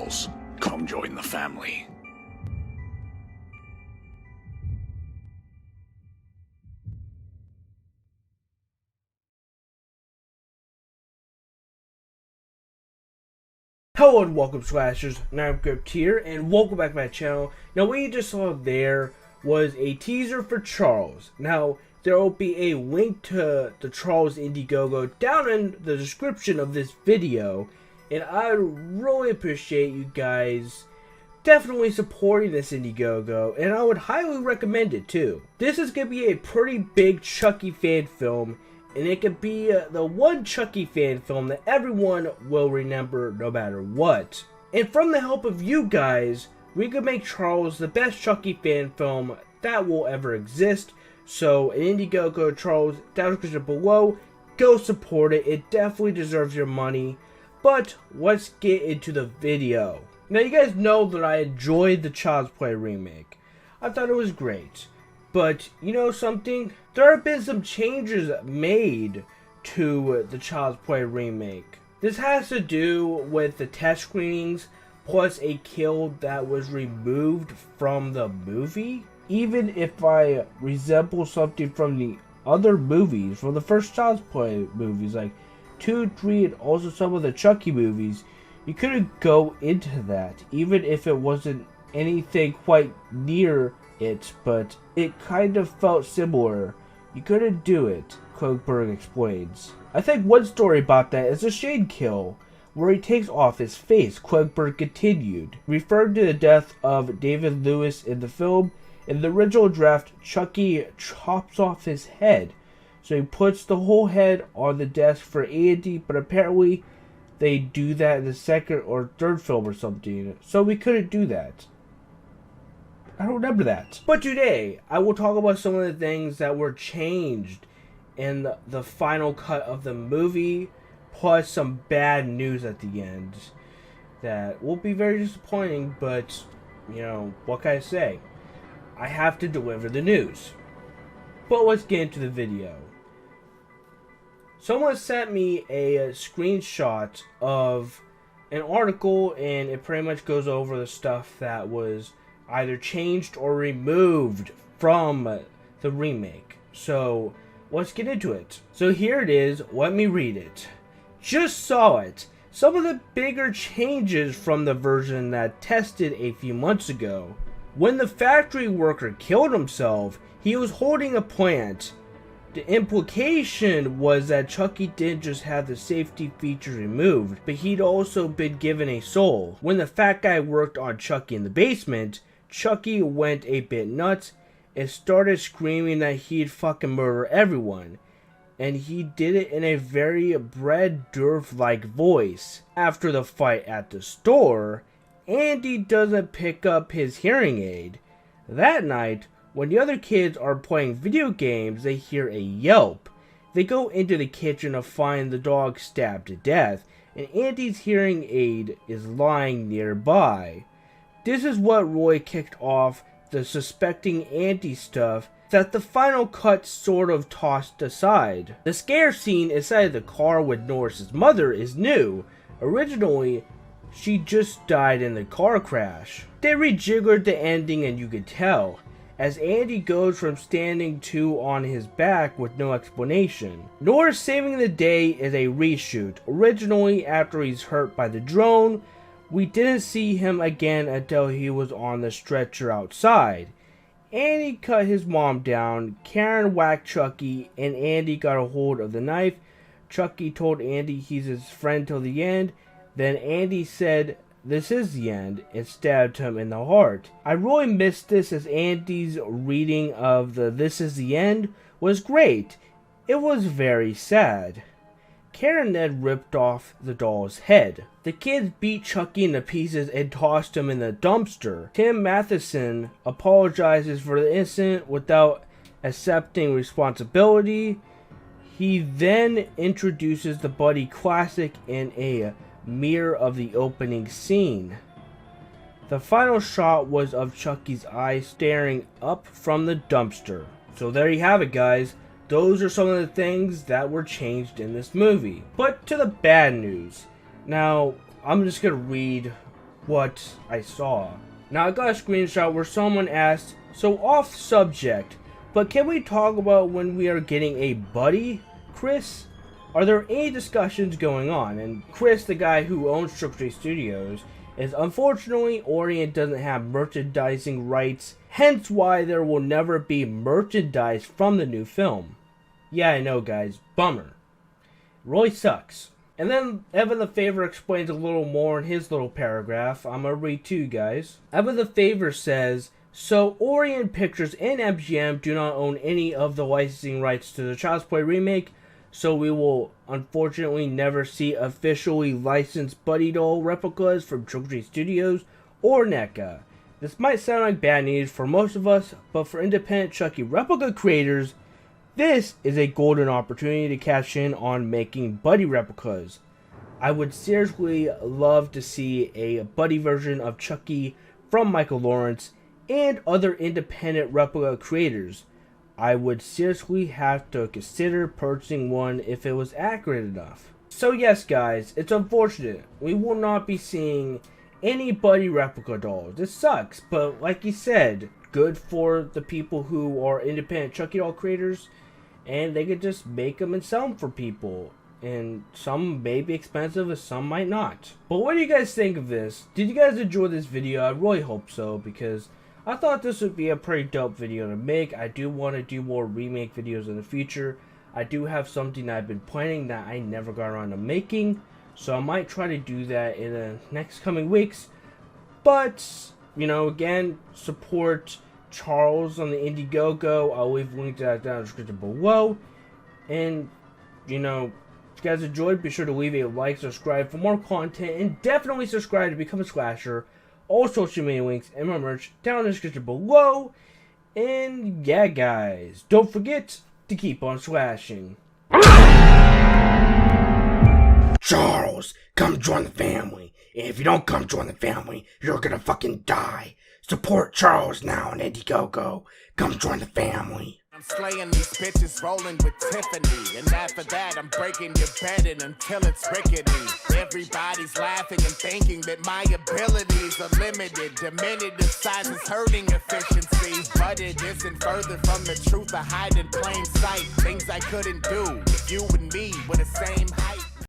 Charles, come join the family. Hello and welcome, Slashers. Now I'm Gripped here, and welcome back to my channel. Now what you just saw there was a teaser for Charles. Now there will be a link to the Charles Indiegogo down in the description of this video, and I really appreciate you guys definitely supporting this Indiegogo, and I would highly recommend it too. This is going to be a pretty big Chucky fan film, and it could be the one Chucky fan film that everyone will remember no matter what. And from the help of you guys, we could make Charles the best Chucky fan film that will ever exist. So, an Indiegogo Charles, down in the description below. Go support it. It definitely deserves your money. But, let's get into the video. Now, you guys know that I enjoyed the Child's Play remake. I thought it was great. But, you know something? There have been some changes made to the Child's Play remake. This has to do with the test screenings, plus a kill that was removed from the movie. Even if I resemble something from the other movies, from the first Child's Play movies, like 2, 3, and also some of the Chucky movies, you couldn't go into that, even if it wasn't anything quite near it, but it kind of felt similar. You couldn't do it, Cloakberg explains. I think one story about that is the Shane kill, where he takes off his face, Cloakberg continued. Referring to the death of David Lewis in the film, in the original draft, Chucky chops off his head. So he puts the whole head on the desk for Andy, but apparently they do that in the second or third film or something. So we couldn't do that. I don't remember that. But today, I will talk about some of the things that were changed in the final cut of the movie, plus some bad news at the end that will be very disappointing, but, you know, what can I say? I have to deliver the news. But let's get into the video. Someone sent me a screenshot of an article, and it pretty much goes over the stuff that was either changed or removed from the remake. So let's get into it. So here it is. Let me read it. Just saw it. Some of the bigger changes from the version that tested a few months ago. When the factory worker killed himself, he was holding a plant. The implication was that Chucky didn't just have the safety features removed, but he'd also been given a soul. When the fat guy worked on Chucky in the basement, Chucky went a bit nuts and started screaming that he'd fucking murder everyone. And he did it in a very Brad Dourif-like voice. After the fight at the store, Andy doesn't pick up his hearing aid. That night, when the other kids are playing video games, they hear a yelp. They go into the kitchen to find the dog stabbed to death, and Andy's hearing aid is lying nearby. This is what Roy kicked off the suspecting Andy stuff that the final cut sort of tossed aside. The scare scene inside the car with Norris's mother is new. Originally, she just died in the car crash. They rejiggered the ending, and you could tell, as Andy goes from standing to on his back with no explanation. Norris saving the day is a reshoot. Originally, after he's hurt by the drone, we didn't see him again until he was on the stretcher outside. Andy cut his mom down, Karen whacked Chucky, and Andy got a hold of the knife. Chucky told Andy he's his friend till the end. Then Andy said, "This is the end," and stabbed him in the heart. I really missed this, as Andy's reading of the "This is the end" was great. It was very sad. Karen then ripped off the doll's head. The kids beat Chucky into pieces and tossed him in the dumpster. Tim Matheson apologizes for the incident without accepting responsibility. He then introduces the Buddy Classic in a mirror of the opening scene. The final shot was of Chucky's eyes staring up from the dumpster. So there you have it, guys. Those are some of the things that were changed in this movie. But to the bad news. Now, I'm just going to read what I saw. Now I got a screenshot where someone asked, so off subject, but can we talk about when we are getting a buddy, Chris? Are there any discussions going on? And Chris, the guy who owns Chucky Studios, is unfortunately Orient doesn't have merchandising rights, hence why there will never be merchandise from the new film. Yeah, I know guys, bummer. Really sucks. And then Evan the Favor explains a little more in his little paragraph. I'm gonna read to you guys. Evan the Favor says, so Orient Pictures and MGM do not own any of the licensing rights to the Child's Play remake, so we will unfortunately never see officially licensed Buddy doll replicas from Chucky Studios or NECA. This might sound like bad news for most of us, but for independent Chucky replica creators, this is a golden opportunity to cash in on making Buddy replicas. I would seriously love to see a Buddy version of Chucky from Michael Lawrence and other independent replica creators. I would seriously have to consider purchasing one if it was accurate enough. So yes guys, it's unfortunate. We will not be seeing any Buddy replica dolls. This sucks, but like you said, good for the people who are independent Chucky doll creators, and they could just make them and sell them for people. And some may be expensive and some might not. But what do you guys think of this? Did you guys enjoy this video? I really hope so, because I thought this would be a pretty dope video to make. I do want to do more remake videos in the future. I do have something that I've been planning that I never got around to making, so I might try to do that in the next coming weeks. But, you know, again, support Charles on the Indiegogo. I'll leave a link to that down in the description below. And, you know, if you guys enjoyed, be sure to leave a like, subscribe for more content, and definitely subscribe to become a slasher. All social media links and my merch down in the description below. And yeah guys, don't forget to keep on slashing. Charles, come join the family. And if you don't come join the family, you're gonna fucking die. Support Charles now on Indiegogo. Come join the family. I'm slaying these bitches, rolling with Tiffany. And after that, I'm breaking your bed in until it's rickety. Everybody's laughing and thinking that my abilities are limited. Diminutive size is hurting efficiency. But it isn't further from the truth. I hide in plain sight. Things I couldn't do if you and me were the same height.